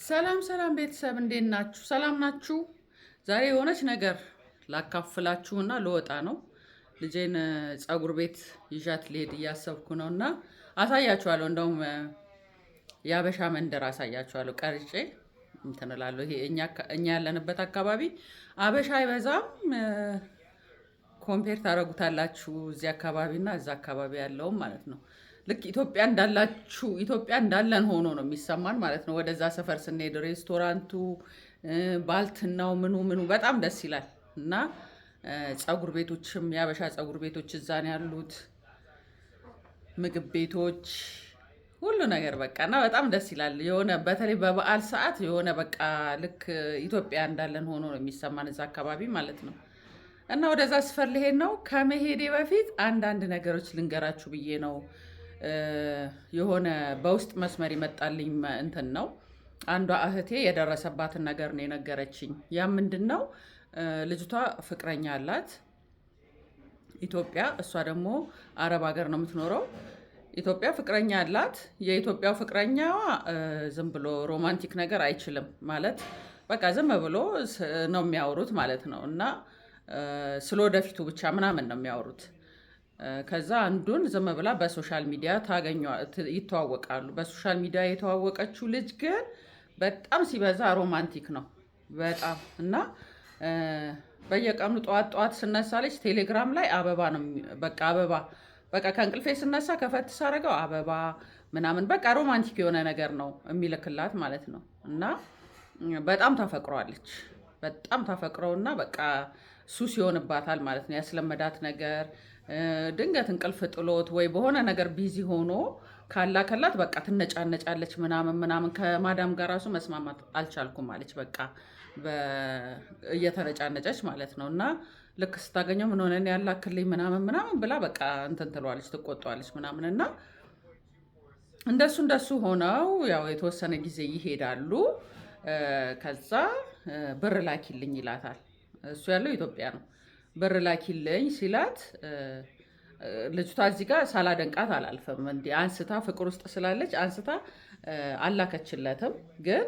ሰላም ሰላም ቤተሰብ እንዴት ናችሁ? ሰላም ናችሁ? ዛሬ የሆነች ነገር ላካፍላችሁና ልወጣ ነው። ልጄን ፀጉር ቤት ይዣት ልሄድ እያሰብኩ ነው እና አሳያችኋለሁ። እንደውም የአበሻ መንደር አሳያችኋለሁ ቀርጬ እንትን እላለሁ። ይሄ እኛ ያለንበት አካባቢ አበሻ አይበዛም። ኮምፔር ታደርጉታላችሁ እዚህ አካባቢና እዛ አካባቢ ያለውም ማለት ነው። ልክ ኢትዮጵያ እንዳለን ሆኖ ነው የሚሰማን ማለት ነው። ወደዛ ሰፈር ስንሄድ ሬስቶራንቱ፣ ባልትናው፣ ምኑ በጣም ደስ ይላል እና ፀጉር ቤቶችም የአበሻ ፀጉር ቤቶች እዛ ነው ያሉት። ምግብ ቤቶች፣ ሁሉ ነገር በቃ እና በጣም ደስ ይላል። የሆነ በተለይ በበዓል ሰዓት የሆነ በቃ ልክ ኢትዮጵያ እንዳለን ሆኖ ነው የሚሰማን እዛ አካባቢ ማለት ነው። እና ወደዛ ስፈር ልሄድ ነው። ከመሄዴ በፊት አንዳንድ ነገሮች ልንገራችሁ ብዬ ነው። የሆነ በውስጥ መስመር ይመጣልኝ እንትን ነው። አንዷ እህቴ የደረሰባትን ነገር ነው የነገረችኝ። ያ ምንድን ነው? ልጅቷ ፍቅረኛ አላት ኢትዮጵያ፣ እሷ ደግሞ አረብ ሀገር ነው የምትኖረው። ኢትዮጵያ ፍቅረኛ አላት። የኢትዮጵያው ፍቅረኛዋ ዝም ብሎ ሮማንቲክ ነገር አይችልም ማለት በቃ ዝም ብሎ ነው የሚያወሩት ማለት ነው። እና ስለ ወደፊቱ ብቻ ምናምን ነው የሚያወሩት። ከዛ አንዱን ዝም ብላ በሶሻል ሚዲያ ይተዋወቃሉ። በሶሻል ሚዲያ የተዋወቀችው ልጅ ግን በጣም ሲበዛ ሮማንቲክ ነው በጣም እና በየቀኑ ጠዋት ጠዋት ስነሳለች ቴሌግራም ላይ አበባ ነው በቃ ከእንቅልፌ ስነሳ ከፈት ሳረገው አበባ ምናምን በቃ ሮማንቲክ የሆነ ነገር ነው የሚልክላት ማለት ነው። እና በጣም ታፈቅሯለች። በጣም ታፈቅረውና በቃ ሱስ ይሆንባታል ማለት ነው። ያስለመዳት ነገር ድንገት እንቅልፍ ጥሎት ወይ በሆነ ነገር ቢዚ ሆኖ ካላከላት በቃ ትነጫነጫለች ምናምን ከማዳም ጋር ራሱ መስማማት አልቻልኩም አለች። በቃ እየተነጫነጨች ማለት ነው። እና ልክ ስታገኘው ምን ሆነን ያላክልኝ ምናምን ብላ በቃ እንትን ትለዋለች፣ ትቆጣዋለች ምናምን እና እንደሱ ሆነው ያው የተወሰነ ጊዜ ይሄዳሉ። ከዛ ብር ላኪልኝ ይላታል። እሱ ያለው ኢትዮጵያ ነው። ብር ላኪልኝ ሲላት ልጅቷ እዚህ ጋር ሳላደንቃት አላልፍም። እንዲህ አንስታ ፍቅር ውስጥ ስላለች አንስታ አላከችለትም። ግን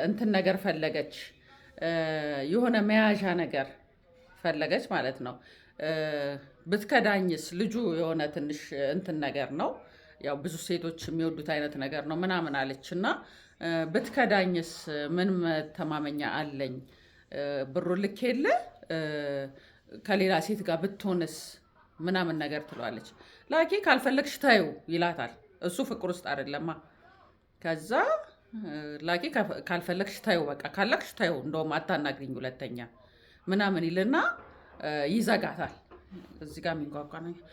እንትን ነገር ፈለገች፣ የሆነ መያዣ ነገር ፈለገች ማለት ነው። ብትከዳኝስ ልጁ የሆነ ትንሽ እንትን ነገር ነው፣ ያው ብዙ ሴቶች የሚወዱት አይነት ነገር ነው ምናምን አለች እና ብትከዳኝስ ምን መተማመኛ አለኝ? ብሩ ልኬል ከሌላ ሴት ጋር ብትሆንስ ምናምን ነገር ትለዋለች። ላኪ ካልፈለግሽ ታዩ ይላታል። እሱ ፍቅር ውስጥ አይደለማ። ከዛ ላኪ ካልፈለግሽ ታዩ፣ በቃ ካለግሽ ታዩ፣ እንደውም አታናግሪኝ ሁለተኛ ምናምን ይልና ይዘጋታል። እዚህ ጋር የሚንጓጓ ነገር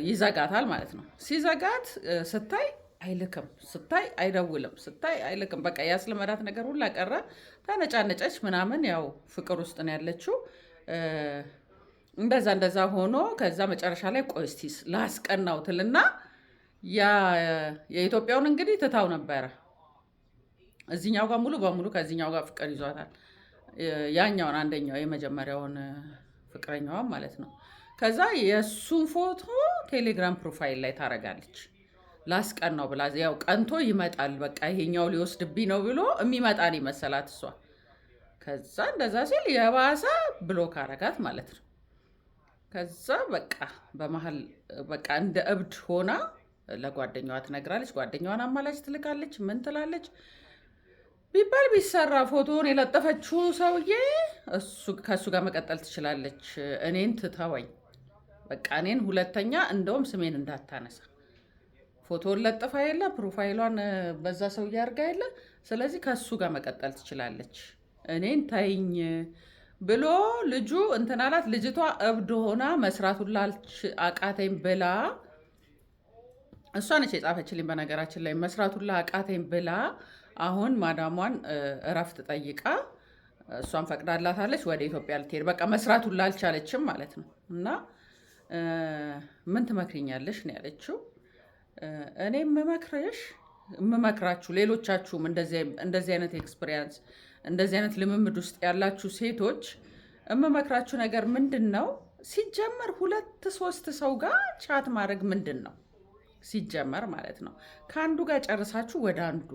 ይዘጋታል ማለት ነው። ሲዘጋት ስታይ አይልክም፣ ስታይ አይደውልም፣ ስታይ አይልክም። በቃ ያስለመዳት ነገር ሁላ ቀረ። ተነጫነጨች ምናምን። ያው ፍቅር ውስጥ ነው ያለችው። እንደዛ ሆኖ ከዛ መጨረሻ ላይ ቆይ እስቲ ላስቀናው ትልና የኢትዮጵያውን እንግዲህ ትታው ነበረ። እዚኛው ጋር ሙሉ በሙሉ ከዚኛው ጋር ፍቅር ይዟታል። ያኛውን አንደኛው የመጀመሪያውን ፍቅረኛዋን ማለት ነው። ከዛ የእሱን ፎቶ ቴሌግራም ፕሮፋይል ላይ ታረጋለች። ላስቀናው ብላ ያው ቀንቶ ይመጣል። በቃ ይሄኛው ሊወስድብኝ ነው ብሎ የሚመጣን ይመሰላት እሷ። ከዛ እንደዛ ሲል የባሰ ብሎክ አረጋት ማለት ነው። ከዛ በቃ በመሀል በቃ እንደ እብድ ሆና ለጓደኛዋ ትነግራለች። ጓደኛዋን አማላች ትልካለች። ምን ትላለች ቢባል ቢሰራ ፎቶውን የለጠፈችው ሰውዬ ከእሱ ጋር መቀጠል ትችላለች። እኔን ትተወኝ፣ በቃ እኔን ሁለተኛ እንደውም ስሜን እንዳታነሳ። ፎቶውን ለጥፋ የለ ፕሮፋይሏን በዛ ሰውዬ አድርጋ የለ። ስለዚህ ከእሱ ጋር መቀጠል ትችላለች፣ እኔን ታይኝ ብሎ ልጁ እንትን አላት። ልጅቷ እብድ ሆና መስራቱን አቃተኝ ብላ፣ እሷ ነች የጻፈችልኝ በነገራችን ላይ። መስራቱን አቃተኝ ብላ አሁን ማዳሟን እረፍት ጠይቃ እሷን ፈቅዳላታለች። ወደ ኢትዮጵያ ልትሄድ በቃ መስራቱን አልቻለችም ማለት ነው። እና ምን ትመክሪኛለሽ ነው ያለችው። እኔ የምመክራችሁ ሌሎቻችሁም እንደዚህ አይነት ኤክስፒሪየንስ እንደዚህ አይነት ልምምድ ውስጥ ያላችሁ ሴቶች የምመክራችሁ ነገር ምንድን ነው? ሲጀመር 2-3 ሰው ጋር ቻት ማድረግ ምንድን ነው ሲጀመር ማለት ነው። ከአንዱ ጋር ጨርሳችሁ ወደ አንዱ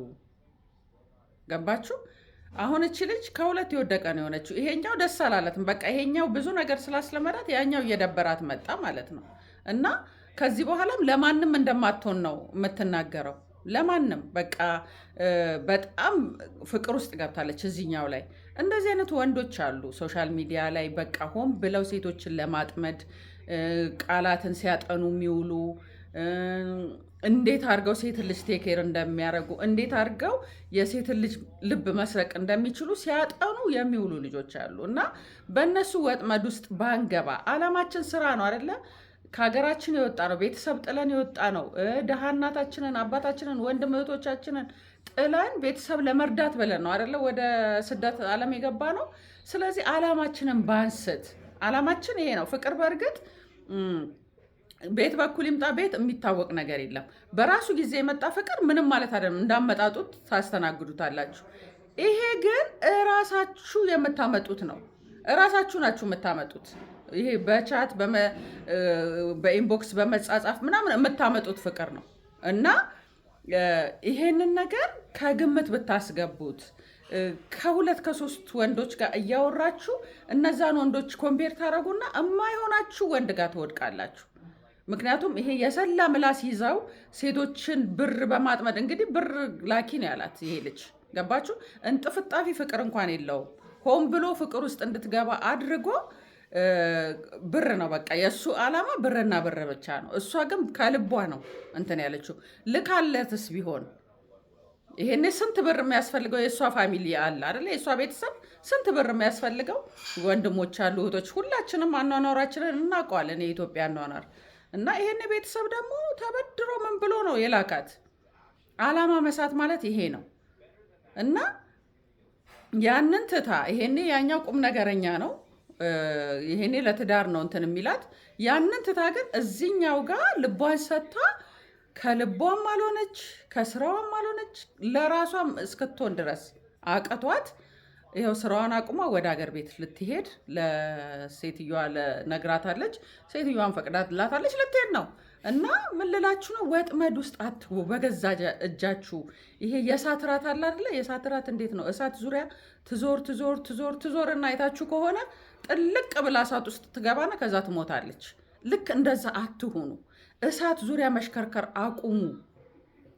ገባችሁ? አሁን እቺ ልጅ ከሁለት የወደቀ ነው የሆነችው። ይሄኛው ደስ አላለትም። በቃ ይሄኛው ብዙ ነገር ስላስለመዳት ያኛው እየደበራት መጣ ማለት ነው። እና ከዚህ በኋላም ለማንም እንደማትሆን ነው የምትናገረው። ለማንም በቃ በጣም ፍቅር ውስጥ ገብታለች እዚህኛው ላይ። እንደዚህ አይነት ወንዶች አሉ ሶሻል ሚዲያ ላይ በቃ ሆን ብለው ሴቶችን ለማጥመድ ቃላትን ሲያጠኑ የሚውሉ እንዴት አድርገው ሴትን ልጅ ቴኬር እንደሚያደርጉ እንዴት አድርገው የሴትን ልጅ ልብ መስረቅ እንደሚችሉ ሲያጠኑ የሚውሉ ልጆች አሉ። እና በእነሱ ወጥመድ ውስጥ ባንገባ። አላማችን ስራ ነው አይደለ? ከሀገራችን የወጣ ነው፣ ቤተሰብ ጥለን የወጣ ነው። ደሃ እናታችንን፣ አባታችንን፣ ወንድም እህቶቻችንን ጥለን ቤተሰብ ለመርዳት ብለን ነው አይደለ ወደ ስደት ዓለም የገባ ነው። ስለዚህ አላማችንን ባንስት። አላማችን ይሄ ነው። ፍቅር በእርግጥ ቤት በኩል ይምጣ ቤት የሚታወቅ ነገር የለም። በራሱ ጊዜ የመጣ ፍቅር ምንም ማለት አይደለም። እንዳመጣጡት ታስተናግዱታላችሁ። ይሄ ግን እራሳችሁ የምታመጡት ነው። እራሳችሁ ናችሁ የምታመጡት። ይሄ በቻት በኢንቦክስ በመጻጻፍ ምናምን የምታመጡት ፍቅር ነው። እና ይሄንን ነገር ከግምት ብታስገቡት ከሁለት ከሶስት ወንዶች ጋር እያወራችሁ እነዛን ወንዶች ኮምፔር ታደርጉና የማይሆናችሁ ወንድ ጋር ትወድቃላችሁ። ምክንያቱም ይሄ የሰላ ምላስ ይዘው ሴቶችን ብር በማጥመድ እንግዲህ ብር ላኪ ነው ያላት ይሄ ልጅ። ገባችሁ? እንጥፍጣፊ ፍቅር እንኳን የለውም። ሆን ብሎ ፍቅር ውስጥ እንድትገባ አድርጎ ብር ነው በቃ የእሱ ዓላማ፣ ብርና ብር ብቻ ነው። እሷ ግን ከልቧ ነው እንትን ያለችው። ልካለትስ ቢሆን ይሄኔ ስንት ብር የሚያስፈልገው የእሷ ፋሚሊ አለ አይደለ? የእሷ ቤተሰብ ስንት ብር የሚያስፈልገው ወንድሞች አሉ፣ እህቶች፣ ሁላችንም አኗኗራችንን እናውቀዋለን የኢትዮጵያ አኗኗር። እና ይሄኔ ቤተሰብ ደግሞ ተበድሮ ምን ብሎ ነው የላካት? ዓላማ መሳት ማለት ይሄ ነው። እና ያንን ትታ ይሄኔ ያኛው ቁም ነገረኛ ነው፣ ይሄኔ ለትዳር ነው እንትን የሚላት። ያንን ትታ ግን እዚኛው ጋር ልቧን ሰጥታ ከልቧም አልሆነች ከስራዋም አልሆነች ለራሷም እስክትሆን ድረስ አቅቷት ይኸው ስራዋን አቁማ ወደ ሀገር ቤት ልትሄድ ለሴትዮዋ ነግራታለች። ሴትዮዋን ፈቅዳላታለች፣ ልትሄድ ነው። እና ምን ልላችሁ ነው፣ ወጥመድ ውስጥ አትግቡ በገዛ እጃችሁ። ይሄ የእሳት ራት አለ አይደለ? የእሳት ራት እንዴት ነው? እሳት ዙሪያ ትዞር እና አይታችሁ ከሆነ ጥልቅ ብላ እሳት ውስጥ ትገባና ከዛ ትሞታለች። ልክ እንደዛ አትሁኑ። እሳት ዙሪያ መሽከርከር አቁሙ።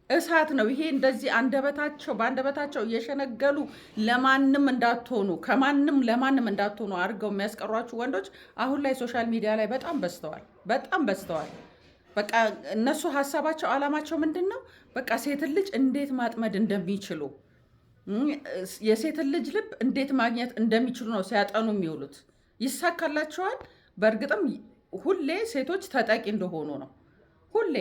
እሳት ነው ይሄ። እንደዚህ በአንደበታቸው እየሸነገሉ ለማንም እንዳትሆኑ ከማንም ለማንም እንዳትሆኑ አድርገው የሚያስቀሯችሁ ወንዶች አሁን ላይ ሶሻል ሚዲያ ላይ በጣም በዝተዋል። በቃ እነሱ ሀሳባቸው አላማቸው ምንድን ነው? በቃ ሴትን ልጅ እንዴት ማጥመድ እንደሚችሉ የሴትን ልጅ ልብ እንዴት ማግኘት እንደሚችሉ ነው ሲያጠኑ የሚውሉት። ይሳካላቸዋል። በእርግጥም ሁሌ ሴቶች ተጠቂ እንደሆኑ ነው ሁሌ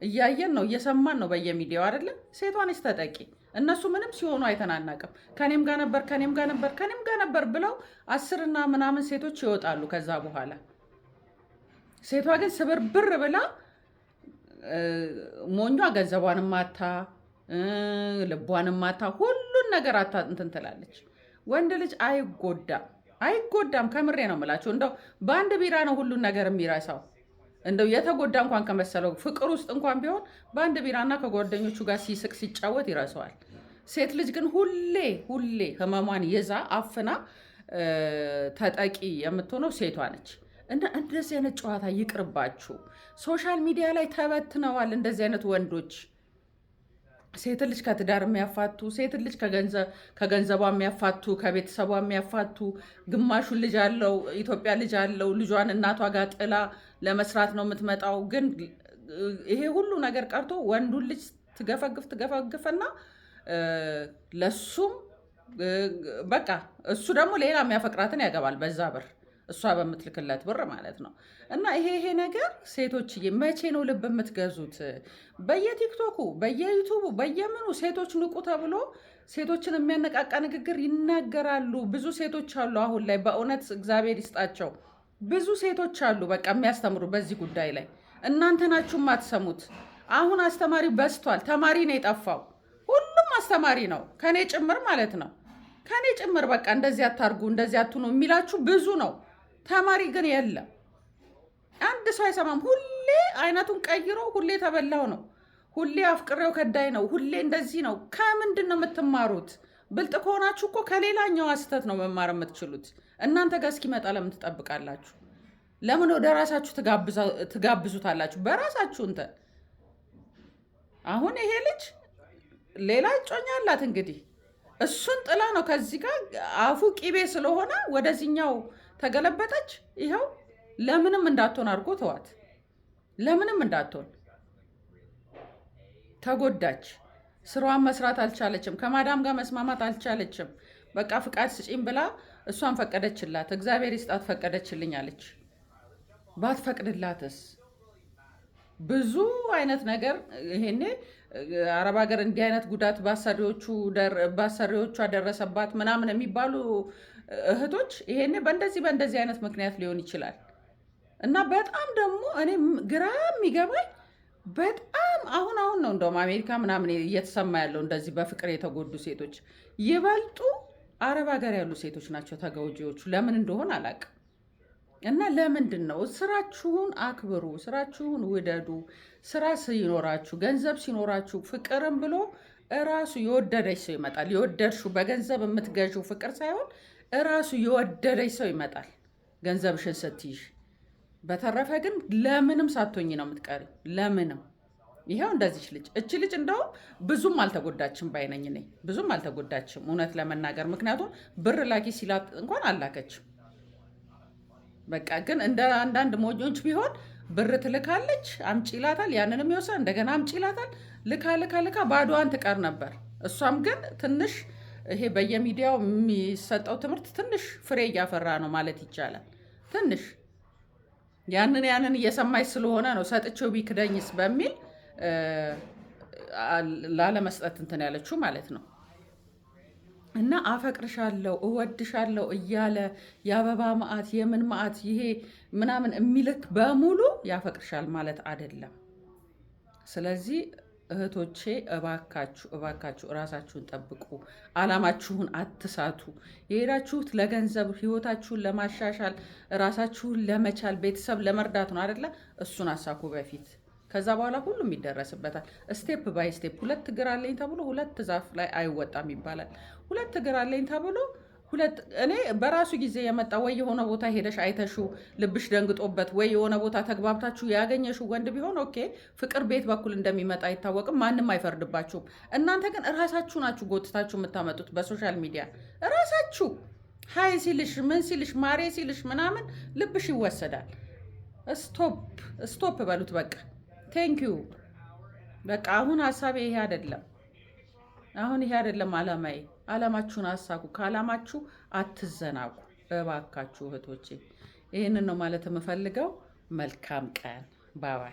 እያየን ነው እየሰማን ነው በየሚዲያው አይደለም። ሴቷንስ ተጠቂ። እነሱ ምንም ሲሆኑ አይተናናቅም። ከኔም ጋር ነበር ብለው 10 እና ምናምን ሴቶች ይወጣሉ። ከዛ በኋላ ሴቷ ግን ስብርብር ብላ ሞኟ ገንዘቧንም ማታ ልቧንም ማታ ሁሉን ነገር አታ እንትን ትላለች። ወንድ ልጅ አይጎዳም። ከምሬ ነው የምላችሁ። እንደው በአንድ ቢራ ነው ሁሉን ነገር የሚረሳው። እንደው የተጎዳ እንኳን ከመሰለው ፍቅር ውስጥ እንኳን ቢሆን በአንድ ቢራና ከጓደኞቹ ጋር ሲስቅ ሲጫወት ይረሳዋል። ሴት ልጅ ግን ሁሌ ህመሟን ይዛ አፍና ተጠቂ የምትሆነው ሴቷ ነች። እና እንደዚህ አይነት ጨዋታ ይቅርባችሁ። ሶሻል ሚዲያ ላይ ተበትነዋል እንደዚህ አይነት ወንዶች። ሴት ልጅ ከትዳር የሚያፋቱ፣ ሴት ልጅ ከገንዘቧ የሚያፋቱ፣ ከቤተሰቧ የሚያፋቱ። ግማሹን ልጅ አለው ኢትዮጵያ ልጅ አለው ልጇን እናቷ ጋር ጥላ ለመስራት ነው የምትመጣው። ግን ይሄ ሁሉ ነገር ቀርቶ ወንዱን ልጅ ትገፈግፍና ለሱም በቃ እሱ ደግሞ ሌላ የሚያፈቅራትን ያገባል በዛ ብር፣ እሷ በምትልክለት ብር ማለት ነው። እና ይሄ ነገር ሴቶችዬ መቼ ነው ልብ የምትገዙት? በየቲክቶኩ በየዩቱቡ በየምኑ ሴቶች ንቁ ተብሎ ሴቶችን የሚያነቃቃ ንግግር ይናገራሉ። ብዙ ሴቶች አሉ አሁን ላይ በእውነት እግዚአብሔር ይስጣቸው። ብዙ ሴቶች አሉ በቃ የሚያስተምሩ በዚህ ጉዳይ ላይ። እናንተ ናችሁ የማትሰሙት። አሁን አስተማሪ በዝቷል። ተማሪ ነው የጠፋው። ሁሉም አስተማሪ ነው ከኔ ጭምር ማለት ነው። ከኔ ጭምር በቃ እንደዚህ አታርጉ እንደዚህ አትኑ የሚላችሁ ብዙ ነው። ተማሪ ግን የለም። አንድ ሰው አይሰማም። ሁሌ አይነቱን ቀይሮ ሁሌ ተበላው ነው፣ ሁሌ አፍቅሬው ከዳይ ነው፣ ሁሌ እንደዚህ ነው። ከምንድን ነው የምትማሩት? ብልጥ ከሆናችሁ እኮ ከሌላኛው ስህተት ነው መማር የምትችሉት። እናንተ ጋር እስኪመጣ ለምን ትጠብቃላችሁ? ለምን ወደ ራሳችሁ ትጋብዙታላችሁ? በራሳችሁ እንትን አሁን ይሄ ልጅ ሌላ እጮኛ አላት እንግዲህ እሱን ጥላ ነው ከዚህ ጋር አፉ ቂቤ ስለሆነ ወደዚህኛው ተገለበጠች። ይኸው ለምንም እንዳትሆን አድርጎ ተዋት። ለምንም እንዳትሆን ተጎዳች። ስራዋን መስራት አልቻለችም። ከማዳም ጋር መስማማት አልቻለችም። በቃ ፍቃድ ስጪኝ ብላ እሷን ፈቀደችላት። እግዚአብሔር ይስጣት ፈቀደችልኝ አለች። ባትፈቅድላትስ ብዙ አይነት ነገር ይሄኔ አረብ ሀገር እንዲህ አይነት ጉዳት ባሰሪዎቿ ደረሰባት ምናምን የሚባሉ እህቶች ይሄኔ በእንደዚህ አይነት ምክንያት ሊሆን ይችላል። እና በጣም ደግሞ እኔ ግራ የሚገባኝ በጣም አሁን ነው እንደውም አሜሪካ ምናምን እየተሰማ ያለው እንደዚህ በፍቅር የተጎዱ ሴቶች ይበልጡ አረብ ሀገር ያሉ ሴቶች ናቸው ተጎጂዎቹ። ለምን እንደሆነ አላውቅም። እና ለምንድን ነው? ስራችሁን አክብሩ፣ ስራችሁን ውደዱ። ስራ ሲኖራችሁ፣ ገንዘብ ሲኖራችሁ ፍቅርም ብሎ እራሱ የወደደች ሰው ይመጣል። የወደድሽው በገንዘብ የምትገዢው ፍቅር ሳይሆን እራሱ የወደደች ሰው ይመጣል ገንዘብሽን ስትይዥ። በተረፈ ግን ለምንም ሳትሆኝ ነው የምትቀሪው። ለምንም ይኸው እንደዚች ልጅ እቺ ልጅ እንደውም ብዙም አልተጎዳችም ባይነኝ ነኝ። ብዙም አልተጎዳችም እውነት ለመናገር ምክንያቱም ብር ላኪ ሲላት እንኳን አላከችም። በቃ ግን እንደ አንዳንድ ሞጆች ቢሆን ብር ትልካለች፣ አምጪ ይላታል፣ ያንንም ይወስዳል፣ እንደገና አምጪ ይላታል። ልካ ባዶዋን ትቀር ነበር። እሷም ግን ትንሽ ይሄ በየሚዲያው የሚሰጠው ትምህርት ትንሽ ፍሬ እያፈራ ነው ማለት ይቻላል። ትንሽ ያንን እየሰማች ስለሆነ ነው ሰጥቼው ቢክደኝስ በሚል ላለመስጠት እንትን ያለችው ማለት ነው። እና አፈቅርሻለሁ እወድሻለሁ እያለ የአበባ መዓት የምን መዓት ይሄ ምናምን የሚልክ በሙሉ ያፈቅርሻል ማለት አይደለም። ስለዚህ እህቶቼ እባካችሁ እራሳችሁን ጠብቁ። አላማችሁን አትሳቱ። የሄዳችሁት ለገንዘብ ህይወታችሁን ለማሻሻል ራሳችሁን ለመቻል ቤተሰብ ለመርዳት ነው አይደለ? እሱን አሳኩ በፊት። ከዛ በኋላ ሁሉም ይደረስበታል። ስቴፕ ባይ ስቴፕ። ሁለት እግር አለኝ ተብሎ ሁለት ዛፍ ላይ አይወጣም ይባላል። ሁለት እግር አለኝ ተብሎ እኔ በራሱ ጊዜ የመጣ ወይ የሆነ ቦታ ሄደሽ አይተሹ ልብሽ ደንግጦበት ወይ የሆነ ቦታ ተግባብታችሁ ያገኘሽው ወንድ ቢሆን ኦኬ፣ ፍቅር ቤት በኩል እንደሚመጣ አይታወቅም። ማንም አይፈርድባችሁም። እናንተ ግን እራሳችሁ ናችሁ ጎትታችሁ የምታመጡት በሶሻል ሚዲያ። እራሳችሁ ሀይ ሲልሽ ምን ሲልሽ ማሬ ሲልሽ ምናምን ልብሽ ይወሰዳል። ስቶፕ በሉት በቃ። ቴንኪዩ በቃ። አሁን ሀሳቤ ይሄ አይደለም አላማዬ። አላማችሁን አሳኩ። ከአላማችሁ አትዘናጉ እባካችሁ እህቶቼ። ይህንን ነው ማለት የምፈልገው። መልካም ቀን። ባባይ